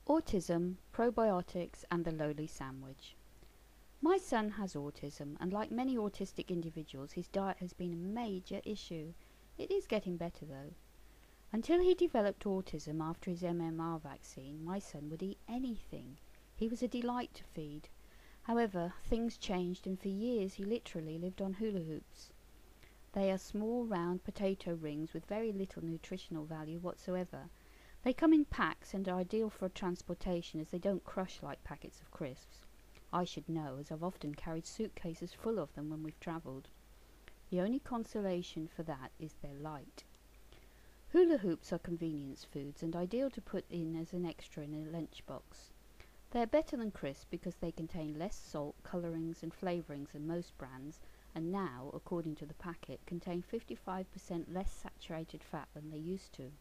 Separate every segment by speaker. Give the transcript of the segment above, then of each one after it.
Speaker 1: Autism, probiotics and the lowly sandwich. My son has autism, and like many autistic individuals, his diet has been a major issue. It is getting better though. Until he developed autism after his MMR vaccine, my son would eat anything. He was a delight to feed. However, things changed, and for years he literally lived on hula hoops. They are small round potato rings with very little nutritional value whatsoever. They come in packs and are ideal for transportation as they don't crush like packets of crisps. I should know, as I've often carried suitcases full of them when we've travelled. The only consolation for that is they're light. Hula hoops are convenience foods and ideal to put in as an extra in a lunchbox. They're better than crisps because they contain less salt, colourings and flavourings than most brands, and now, according to the packet, contain 55% less saturated fat than they used to.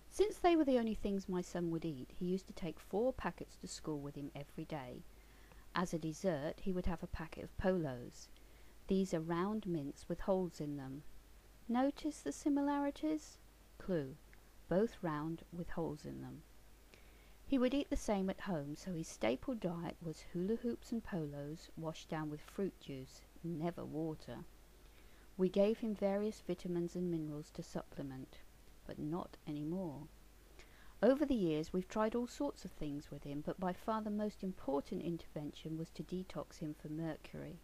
Speaker 1: Since they were the only things my son would eat, he used to take 4 packets to school with him every day. As a dessert, he would have a packet of polos. These are round mints with holes in them. Notice the similarities? Clue: both round with holes in them. He would eat the same at home, so his staple diet was hula hoops and polos washed down with fruit juice, never water. We gave him various vitamins and minerals to supplement, but not anymore. Over the years we've tried all sorts of things with him, but by far the most important intervention was to detox him from mercury.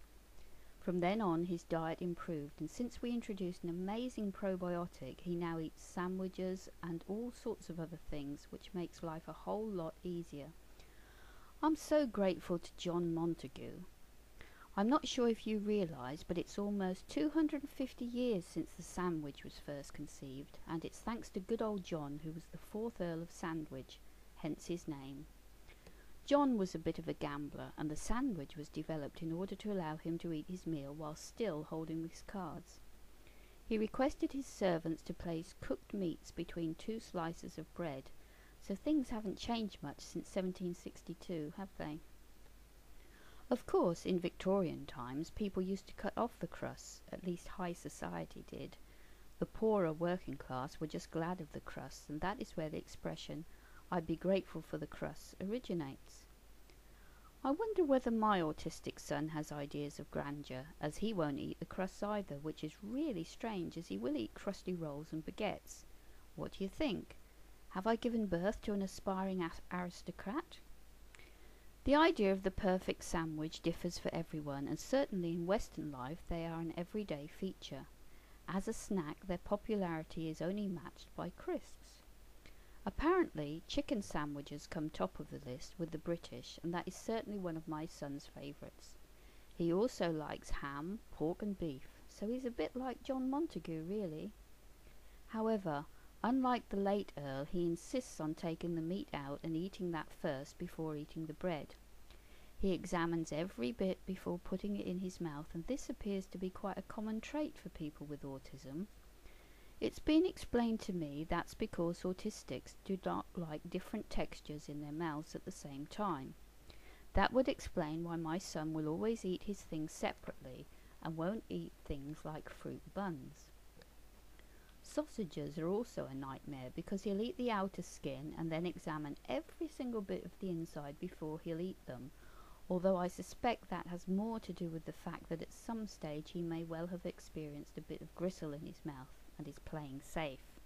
Speaker 1: From then on his diet improved, and since we introduced an amazing probiotic, he now eats sandwiches and all sorts of other things, which makes life a whole lot easier. I'm so grateful to John Montague. I'm not sure if you realise, but it's almost 250 years since the sandwich was first conceived, and it's thanks to good old John, who was the 4th Earl of Sandwich, hence his name. John was a bit of a gambler, and the sandwich was developed in order to allow him to eat his meal while still holding his cards. He requested his servants to place cooked meats between 2 slices of bread, so things haven't changed much since 1762, have they? Of course, in Victorian times, people used to cut off the crusts, at least high society did. The poorer working class were just glad of the crusts, and that is where the expression, "I'd be grateful for the crusts," originates. I wonder whether my autistic son has ideas of grandeur, as he won't eat the crusts either, which is really strange, as he will eat crusty rolls and baguettes. What do you think? Have I given birth to an aspiring aristocrat? The idea of the perfect sandwich differs for everyone, and certainly in Western life they are an everyday feature. As a snack, their popularity is only matched by crisps. Apparently, chicken sandwiches come top of the list with the British, and that is certainly one of my son's favourites. He also likes ham, pork and beef, so he's a bit like John Montague, really. However, unlike the late Earl, he insists on taking the meat out and eating that first before eating the bread. He examines every bit before putting it in his mouth, and this appears to be quite a common trait for people with autism. It's been explained to me that's because autistics do not like different textures in their mouths at the same time. That would explain why my son will always eat his things separately and won't eat things like fruit buns. Sausages are also a nightmare because he'll eat the outer skin and then examine every single bit of the inside before he'll eat them, although I suspect that has more to do with the fact that at some stage he may well have experienced a bit of gristle in his mouth and is playing safe.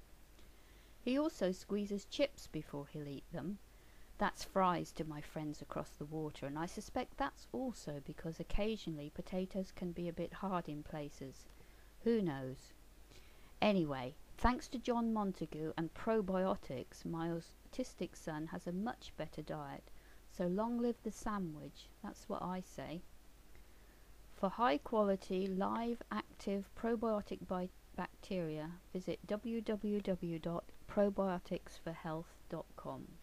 Speaker 1: He also squeezes chips before he'll eat them. That's fries to my friends across the water, and I suspect that's also because occasionally potatoes can be a bit hard in places. Who knows? Anyway, thanks to John Montague and probiotics, my autistic son has a much better diet. So long live the sandwich, that's what I say. For high quality, live, active probiotic bacteria, visit www.probioticsforhealth.com.